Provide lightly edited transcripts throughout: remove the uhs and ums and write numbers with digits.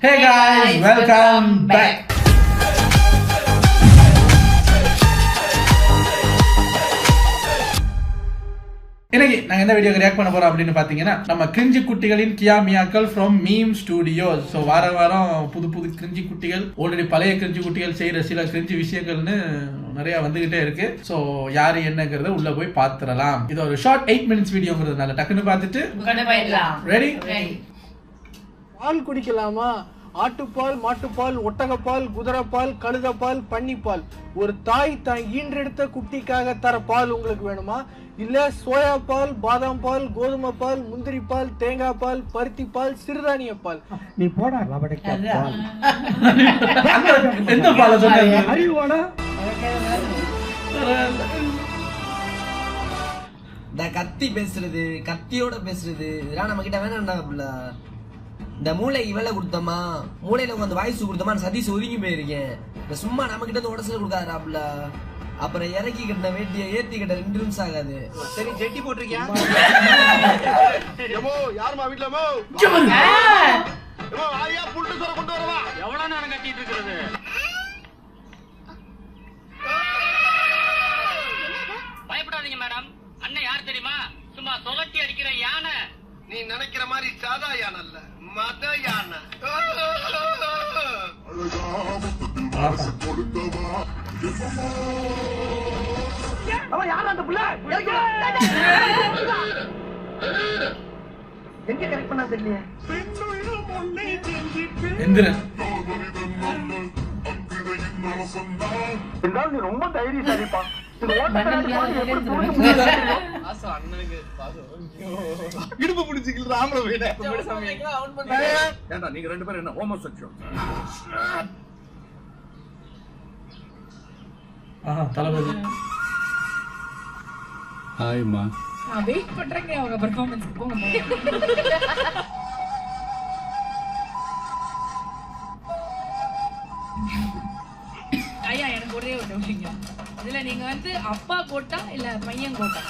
Hey guys, welcome back. இன்னைக்கு நாங்க என்ன வீடியோக்கு ரியாக்ட் பண்ண போறோம் அப்படின்னு பாத்தீங்கன்னா நம்ம கிரிஞ்சி குட்டிகளின் கியா மியாக்கள் ஃப்ரம் மீம் ஸ்டுடியோஸ். ஸோ வாரம் புது புது கிரிஞ்சி குட்டிகள், ஆல்ரெடி பழைய கிரிஞ்சி குட்டிகள் செய்யற சில கிரிஞ்சி விஷயங்கள்னு நிறைய வந்துகிட்டே இருக்கு. ஸோ யாரு என்னங்கிறத உள்ள போய் பாத்துறலாம். இது ஒரு ஷார்ட் 8 minutes வீடியோங்கிறதுனால டக்குன்னு பார்த்துட்டு ரெடி. பால் குடிக்கலாமா? ஆட்டுப்பால், மாட்டுப்பால், ஒட்டகப்பால், குதிரைப்பால், கழுதைப்பால், பன்னிப்பால். ஒரு தாய் தான் ஈன்றெடுத்த குட்டிக்காக தர பால் உங்களுக்கு வேணுமா? இல்ல சோயா பால், பாதாம் பால், கோதுமை பால், முந்திரி பால், தேங்காய் பால், பருத்தி பால், சிறுதானிய பால். நீ போடா லபடக்கா பால். எந்த பால் சொன்னீங்க? அறிவோட இந்த கத்தி பேசுறது, கத்தியோட பேசுறது இதெல்லாம் நம்ம கிட்ட வேணாம்டா. இந்த மூளைக்கு வேலை கொடுத்தோமா, மூளையில உட்காந்து வாய்ஸ் கொடுத்தோமா, சதீஷ் ஒதுங்கி போயிருக்கேன். இந்த சும்மா நம்ம கிட்ட வந்து உடச்சல கொடுக்காதாப்ல. அப்புறம் இறக்கி கட்டின வேட்டியை ஏத்தி கட்ட 2 நிமிஷம் ஆகாது. சரி ஜெட்டி போட்டிருக்கியா? யாருமா வீட்டுல புட்டு சோற கொண்டு வரவா? எவ்வளவு நேரம் கட்டிட்டு இருக்கிறது? பயப்படாதீங்க மேடம், அண்ணன் யார் தெரியுமா? சும்மா சொலட்டி அடிக்கிற யானை. நீ நினைக்கிற மாதிரி சாதா யானை அல்ல, மத யானை. எங்க கரெக்ட் பண்ணா தெரியல. எந்திரன் நீ ரொம்ப தைரியசாலிப்பா. இடுப்பு பிடிச்சிக்கல ஆம்பளை வீட. ஏண்டா நீங்க 2 பேரும் என்ன ஹோமோசெக்சுவல்? தளபதி ஹாய்மா. நான் வெயிட் பண்றேங்க அவங்க பெர்ஃபார்மன்ஸ் போங்க. ஐயா எனக்கு ஒரே ஒரு டவுட்ங்க. இதுல நீங்க வந்து அப்பா கோட்டா இல்ல பையன் கோட்டா?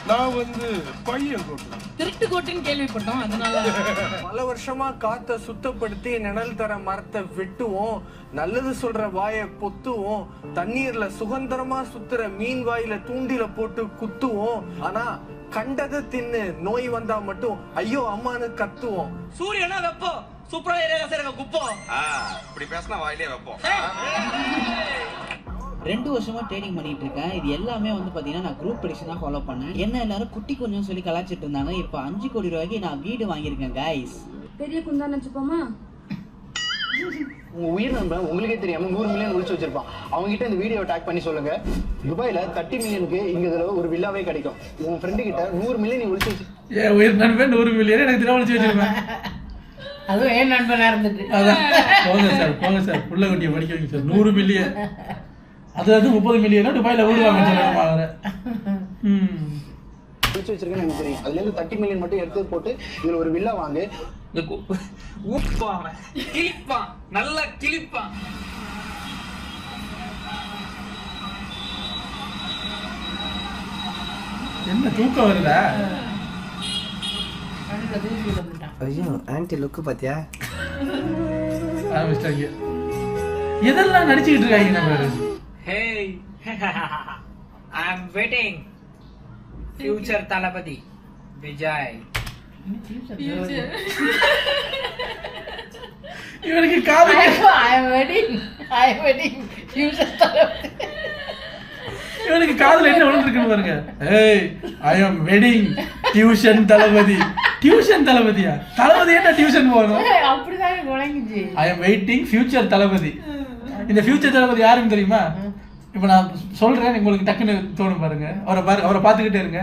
நான் வந்து பையன் கோட்டு. திருட்டு கோட்டுன்னு கேள்விப்பட்டோம், அதனால பல வருஷமா காத்த சுத்தப்படுத்தி நிழல் தர மரத்தை வெட்டுவோம், நல்லது சொல்ற வாயை பொத்துவோம், தண்ணீர்ல சுதந்திரமா சுத்துற மீன் வாயில தூண்டில போட்டு குத்துவோம். ஆனா கண்டதை தின்னு நோய் வந்தா மட்டும் ஐயோ அம்மான்னு கத்துவோம். சூரியனா வெப்பம், சூப்பரா ஏரியா சேரங்க குப்பம். இப்படி பேசினா வாயிலே வைப்போம். 2 வருஷமா ட்ரேடிங் பண்ணிட்டு இருக்கேன். இது எல்லாமே வந்து பாத்தீங்கன்னா நான் குரூப் ப்ரெடிக்ஷனா ஃபாலோ பண்ணேன். என்ன எல்லாரும் குட்டி கொஞ்சம் சொல்லி கலாச்சிட்டு இருந்தாங்க. இப்போ 5 கோடி ரூபாய்க்கு நான் வீடு வாங்கியிருக்கேன் கைஸ். பெரிய குந்தா நினைச்சுப்போமா? உங்க உயிர் நண்பன் உங்களுக்கே தெரியாம 100 மில்லியன் ஒழிச்சு வச்சிருப்பான். அவங்க கிட்ட இந்த வீடியோ டேக் பண்ணி சொல்லுங்க. துபாயில 30 மில்லியனுக்கு இங்க ஒரு வில்லாவே கிடைக்கும். உங்க ஃப்ரெண்டு கிட்ட 100 மில்லியன் ஒழிச்சு வச்சு. ஏன் உயிர் நண்பன் 100 மில்லியன் எனக்கு தினவழிச்சு வச்சிருப்பேன். அதுவும் ஏன் நண்பனா இருந்துட்டு. அதான் போங்க சார் புள்ள குட்டியை படிக்க வைங்க சார். 100 மில்லியன் அது 30 மில்லியன் துபாயில வீடு வாங்க சொல்லுவாங்க. ஒழிச்சு வச்சிருக்கேன்னு எனக்கு தெரியும். அதுல இருந்து 30 மில்லியன் மட்டும் எடுத்து போட்டு இதுல ஒரு வில்லா வாங்கு. உப்பாம கிளிப்பான், நல்லா கிளிப்பான். என்ன தூக்கம் வருதா? ஐயோ ஆன்ட்டி லுக்கு பாத்தியா? ஆரம்பிச்சிட்டாங்க. எதெல்லாம் நடிச்சுக்கிட்டு இருக்காங்க நம்ம? Hey, I am waiting. Future தளபதி விஜய். இவனுக்கு காது இவனுக்கு காதுல என்ன விழுந்துருக்குன்னு பாருங்க. ஏய் ஐ அம் வெட்டிங் டியூஷன் தளபதி. டியூஷன் தளபதியா? தளபதி என்ன டியூஷன் போகணும்? அப்படிதான் குழங்கிச்சு. ஐ அம் வெயிட்டிங் ஃபியூச்சர் தளபதி. இந்த ஃபியூச்சர் தளபதி யாருன்னு தெரியுமா? இப்ப நான் சொல்றேன், உங்களுக்கு டக்குன்னு தோணும் பாருங்க. அவரை பார்த்துக்கிட்டே இருங்க.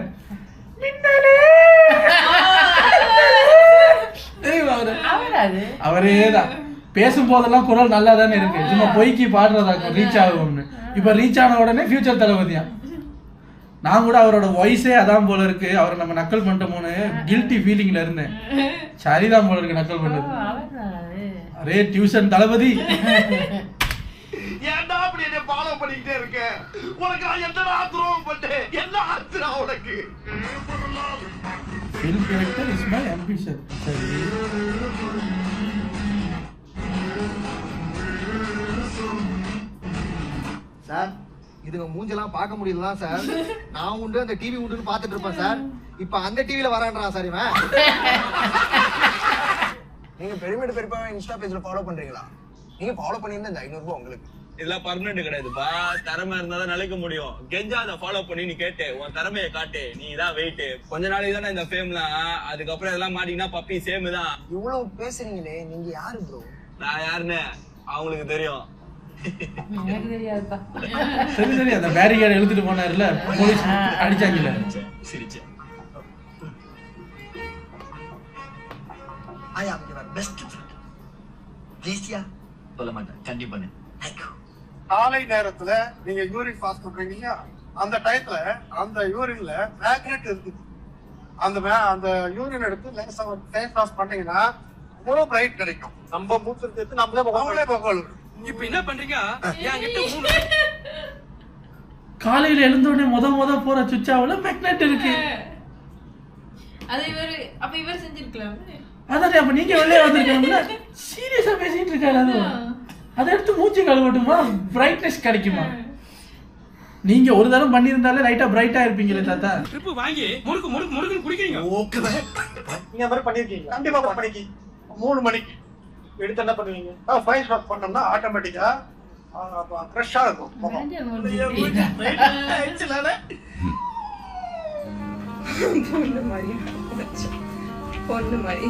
அவரே தான். பேசும் போதெல்லாம் குரல் நல்லா தானே இருக்கு, சும்மா பொய்க்கு பாடுறதா ரீச் ஆகும்னு. இப்ப ரீச் ஆன உடனே ஃபியூச்சர் தளபதியா? நான் கூட அவரோட வாய்ஸே அதான் போல இருக்கு. அவரை நம்ம நக்கல் பண்ணிட்டோமோன்னு கில்ட்டி ஃபீலிங்ல இருந்தேன். சரிதான் போல இருக்கு நக்கல் பண்ணது. அரே டியூஷன் தளபதி. ஏன்டா அப்படி என்ன ஃபாலோ பண்ணிக்கிட்டே இருக்க? உனக்கு நான் என்னடா துரோகம் பண்ணேன்? என்ன ஆச்சுடா உனக்கு? film character is my ambition. சரி இதுங்க மூஞ்செல்லாம் பார்க்க முடியலாம் சார். நான் உண்டு அந்த டிவி உண்டுன்னு பார்த்துட்டு இருப்பேன் சார். இப்ப அந்த டிவில வரான்றான் சார் இவன். நீங்க பெருமைடு பெருப்பாவை இன்ஸ்டா பேஜ்ல ஃபாலோ பண்றீங்களா? நீங்க ஃபாலோ பண்ணியிருந்தா இந்த 500 ரூபாய் உங்களுக்கு. இதெல்லாம் பர்மனன்ட் கிடையாதுப்பா. திறமை இருந்தாதான் நிலைக்க முடியும். கெஞ்சா அதை ஃபாலோ பண்ணி நீ கேட்டு உன் திறமையை காட்டு. நீ தான் வெயிட். கொஞ்ச நாளைக்கு தானே இந்த ஃபேம்லாம். அதுக்கப்புறம் இதெல்லாம் மாட்டீங்கன்னா பப்பி சேம் தான். இவ்வளவு பேசுறீங்களே, நீங்க யாரு ப்ரோ? நான் யாருன்னு அவங்களுக்கு தெரியும். சரி சரி, அந்த பேரிகேட் எழுதிட்டு போனாருல, போலீஸ் அடிச்சாங்கல்ல. சிரிச்சேன். I am your best friend. Please யா. சொல்ல மாட்டேன். கண்டிப்பா. காலை நேரத்துல நீங்க யூரின் பாஸ் பண்றீங்க, அந்த டயத்துல அந்த யூரின்ல மேக்னெட் இருக்குது. அந்த யூரின் எடுத்து லேசா ஃபேஸ் வாஷ் பண்ணீங்கன்னா அவ்வளவு பிரைட் கிடைக்கும். நம்ம மூச்சு எடுத்து நம்மளே முகம். இப்ப என்ன பண்றீங்க? காலையில எழுந்த உடனே முத போற சுச்சாவுல மேக்னெட் இருக்கு. அது இவர் செஞ்சிருக்கலாம். அதான் அப்ப நீங்க வெளியே வந்திருக்கீங்களா? சீரியஸா பேசிட்டு இருக்காரு. அது அதை எடுத்து மூச்சு கழுவட்டுமா? பிரைட்னஸ் கிடைக்குமா? நீங்க ஒரு தரம் பண்ணியிருந்தாலே லைட்டா பிரைட்டா இருப்பீங்களே தாத்தா. ட்ரிப் வாங்கி முறுக்கு குடிக்கிறீங்க. ஓகே, நீங்க மாதிரி பண்ணிருக்கீங்க. கண்டிப்பா பண்ணிக்கி 3 மணிக்கு எடுத்து என்ன பண்ணுவீங்க? ஃபேஸ் வாஷ் பண்ணோம்னா ஆட்டோமேட்டிக்கா ஃப்ரெஷ்ஷா இருக்கும். பொண்ணு மாதிரி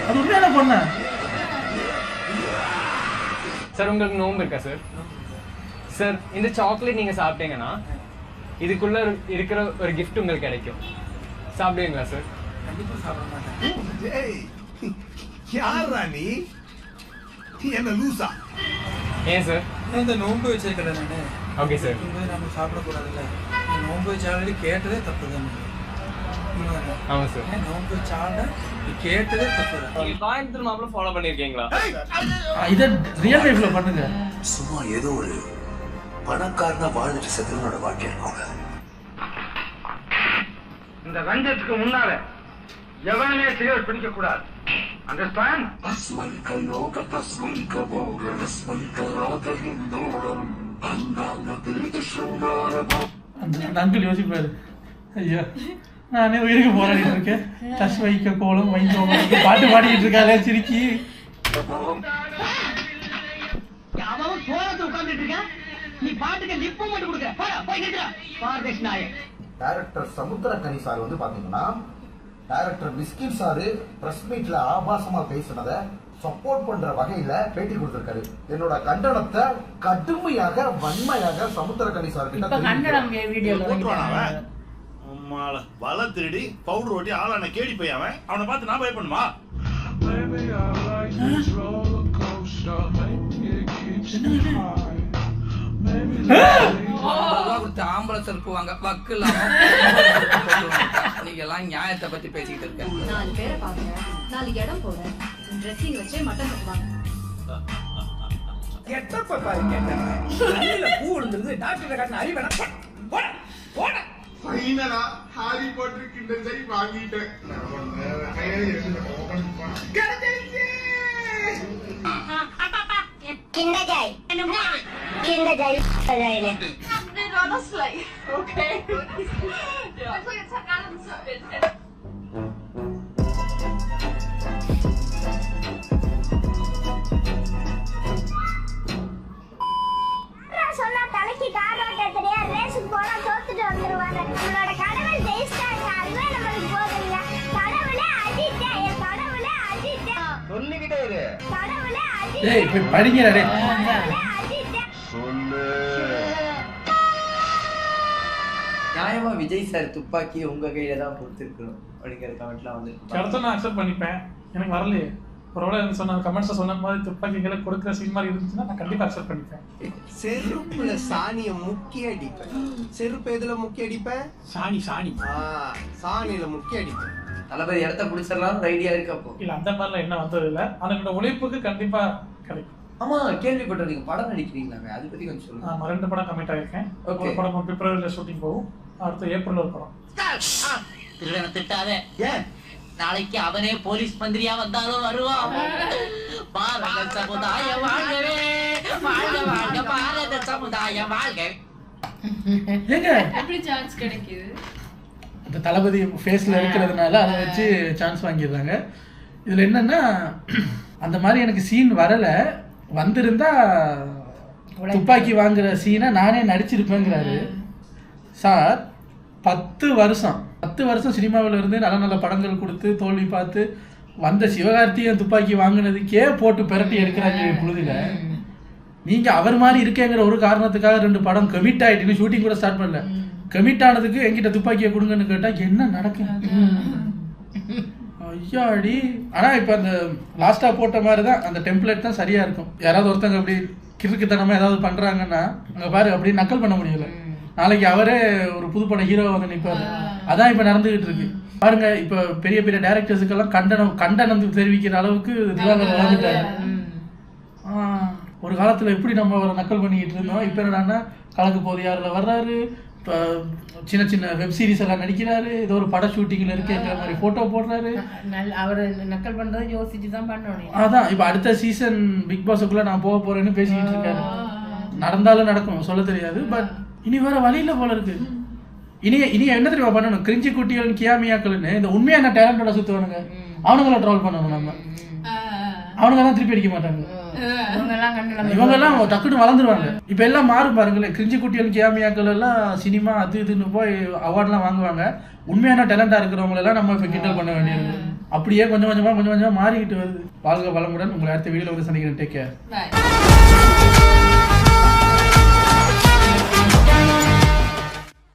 அது உண்மையான பொண்ணா? சார் உங்களுக்கு நோம்பு இருக்கா சார்? சார் இந்த சாக்லேட் நீங்க சாப்பிட்டீங்கன்னா இதுக்குள்ள இருக்கிற ஒரு கிஃப்ட் உங்களுக்கு கிடைக்கும். சாப்பிடுவீங்களா சார்? கண்டிப்பா சாப்பிட மாட்டேன். யாரா நீ? என்ன லூசா? ஏன் சார்? இந்த நோன்பு வச்சிருக்கல நானு. Okay sir. நம்ம சாப்பிடக்கூடாதுல்ல. நோன்பு வச்சாலே கேட்டதே தப்பு தானே. ஆமா சார். நோன்பு வச்சால கேட்டதே தப்பு தான். நீங்க கோயம்புத்தூர் மாப்பிள ஃபாலோ பண்ணிருக்கீங்களா? இத ரியல் லைஃப்ல பண்ணுங்க. சும்மா ஏதோ ஒரு பணக்காரனா வாழ்ந்துட்டு செத்துனோட வாக்கியம் இருக்குங்க. இந்த ரஞ்சத்துக்கு முன்னால எவனே சிகரெட் பிடிக்க கூடாது. அண்டர்ஸ்டாண்ட்? அந்த அங்கிள் யோசிப்பாரு, ஐயா நானே உயிருக்கு போராடிட்டு இருக்கேன், டச் வைக்க கோலம் வைந்தோம் பாட்டு பாடிக்கிட்டு இருக்காரு சிரிக்கி. அவன் கோலத்தை உட்கார்ந்துட்டு இருக்க, நீ பாட்டுக்கு லிப் மட்டும் கொடுக்க. போய் நிறுத்துடா. பாரதேஷ் நாயக். டைரக்டர் சமுத்திரக்கனி சார் வந்து பாத்தீங்கன்னா டைரக்டர் பிஸ்கிட் சாரு பிரஸ் மீட்ல ஆபாசமா பேசினதை சப்போர்ட் பண்ற வகையில பேட்டி கொடுத்திருக்காரு. என்னோட கண்டனத்தை கடுமையாக வன்மையாக சமுத்திரக்கனி சார் கிட்ட வலை திருடி பவுடர் ஓட்டி ஆளான கேடி போய் அவனை பார்த்து நான் பயப்படுமா? ஆம்பளை செருப்பு வாங்க வக்கு நீங்க எல்லாம் நியாயத்தை பத்தி பேசிக்கிட்டு இருக்க. 4 பேரை பாக்குறேன், 4 இடம் போறேன், ட்ரெஸ்ஸிங் வச்சு மட்டன் கட்டுவாங்க. கெட்டப்ப பாரு கேட்டேன். பூ விழுந்துருது டாக்டர் காட்டின அறிவன போட போட. ஃபைனலா ஹாரி பாட்டர் கிண்டர் ஜெய் வாங்கிட்டேன். Kinder Joy. Kinder Joy. They're honestly okay. Yeah. It's like a Tagalog. சொன்னா தலைக்கு காரோட்ட தெரியாது, ரேஸுக்கு போனா தோத்துட்டு வந்துருவாங்க. நம்மளோட கடவுள் ஜெயிச்சிட்டாங்க, அதுவே நம்மளுக்கு போதுங்க. கடவுளே அஜித்தே, என் கடவுளே அஜித்தே. சொல்லிக்கிட்டே இரு. கடவுளே அஜித்தே. டேய் போய் படிங்கடா டேய். நியாயமா விஜய் சார் துப்பாக்கி உங்க கையில தான் கொடுத்துருக்கணும் அப்படிங்கிற கமெண்ட்லாம் வந்து கரெக்டாக நான் அக்செப்ட் பண்ணிப்பேன். எனக்கு வரலையே, ஒருவேளை எனக்கு சொன்ன கமெண்ட்ஸை சொன்ன மாதிரி துப்பாக்கிகளை கொடுக்குற சீன் மாதிரி இருந்துச்சுன்னா நான் கண்டிப்பாக அக்செப்ட் பண்ணிப்பேன். செருப்புல சாணிய முக்கிய அடிப்பேன். செருப்பு எதுல முக்கிய அடிப்பேன்? சாணி சாணியில முக்கிய அடிப்பேன். தளபதி இடத்த பிடிச்சிடலாம் ஐடியா இருக்கு. அப்போ இல்லை அந்த மாதிரிலாம் என்ன வந்தது இல்லை, ஆனால் என்னோட உழைப்புக்கு கண்டிப்பாக கிடைக்கும். ஆமா கேள்விப்பட்ட நீங்க படம் நடிக்கிறீங்களாங்க, அதை பத்தி கொஞ்சம் சொல்லுங்க. நான் 2 படம் கமிட் ஆகிருக்கேன். ஒரு படம் பிப்ரவரியில் ஷூட்டிங் போகும், அடுத்து ஏப்ரல் ஒரு படம். திருடனை திட்டாதே, நாளைக்கு அவனே போலீஸ் மந்திரியா வந்தாலும் வருவான். பாருங்கள் சமுதாய வாழ்கவே வாழ்க வாழ்க பாரத சமுதாயம் வாழ்க. ஏங்க எப்படி சான்ஸ் கிடைக்குது? அந்த தளபதி ஃபேஸ்ல இருக்கிறதுனால அதை வச்சு சான்ஸ் வாங்கிடுறாங்க. இதுல என்னன்னா அந்த மாதிரி எனக்கு சீன் வரல, வந்திருந்தா துப்பாக்கி வாங்குற சீனை நானே நடிச்சிருப்பேங்கிறாரு சார். 10 வருஷம் சினிமாவில் இருந்து நல்ல நல்ல படங்கள் கொடுத்து தோல்வி பார்த்து வந்த சிவகார்த்திகேயன் துப்பாக்கி வாங்கினதுக்கே போட்டு பெரட்டி எடுக்கிறாங்க பொழுதுல. நீங்க அவர் மாதிரி இருக்கேங்கிற ஒரு காரணத்துக்காக 2 படம் கமிட் ஆயிட்டு ஷூட்டிங் கூட ஸ்டார்ட் பண்ணல, கமிட் ஆனதுக்கு என்கிட்ட துப்பாக்கியை கொடுங்கன்னு கேட்டா என்ன நடக்கும்? ஐயாடி. ஆனா இப்ப அந்த லாஸ்டா போட்ட மாதிரிதான் அந்த டெம்ப்ளேட் தான் சரியா இருக்கும். யாராவது ஒருத்தங்க அப்படி கிறுக்குத்தனமா ஏதாவது பண்றாங்கன்னா அங்க பாரு அப்படி நக்கல் பண்ண முடியல. நாளைக்கு அவரே ஒரு புதுப்பட ஹீரோ வந்து நிற்பாரு. அதான் இப்ப நடந்துகிட்டு இருக்கு பாருங்க. இப்ப பெரிய பெரிய டைரக்டர்ஸுக்கெல்லாம் கண்டனம் தெரிவிக்கிற அளவுக்கு திவாகர் வளர்ந்துட்டாரு. ஒரு காலத்துல எப்படி நம்ம அவரை நக்கல் பண்ணிக்கிட்டு இருந்தோம், இப்ப என்னடான்னா கலக்கு போது யாருல வர்றாரு, இப்போ சின்ன சின்ன வெப் சீரிஸ் எல்லாம் நடிக்கிறாரு, ஏதோ ஒரு பட ஷூட்டிங்ல இருக்கிற மாதிரி போட்டோ போடுறாரு. அவர் நக்கல் பண்றது யோசிச்சு தான் பண்ணணும். அதான் இப்ப அடுத்த சீசன் பிக் பாஸுக்குள்ள நான் போக போறேன்னு பேசிக்கிட்டு இருக்காரு. நடந்தாலும் நடக்கும், சொல்ல தெரியாது. பட் இனி வேற வழியில போல இருக்கு. இனி என்ன தெரியுமா பண்ணணும்? கிரிஞ்சி குட்டிகள் கியாமியாக்கள்னு இந்த உண்மையான டேலண்டோட சுத்துவானுங்க, அவனுங்களை ட்ரோல் பண்ணணும். நம்ம அவனுங்க தான் திருப்பி அடிக்க மாட்டாங்க. இவங்க எல்லாம் டக்குன்னு வளர்ந்துருவாங்க. இப்ப எல்லாம் மாறும் பாருங்களேன். கிரிஞ்சி குட்டிகள் கியாமியாக்கள் எல்லாம் சினிமா அது இதுன்னு போய் அவார்ட்லாம் வாங்குவாங்க. உண்மையான டேலண்டா இருக்கிறவங்க எல்லாம் நம்ம இப்ப கிண்டல் பண்ண வேண்டியது. அப்படியே கொஞ்சம் கொஞ்சமா மாறிக்கிட்டு வருது. வாழ்க வளமுடன். உங்களை அடுத்த வீடியோல வந்து சந்திக்கிறேன். Take care.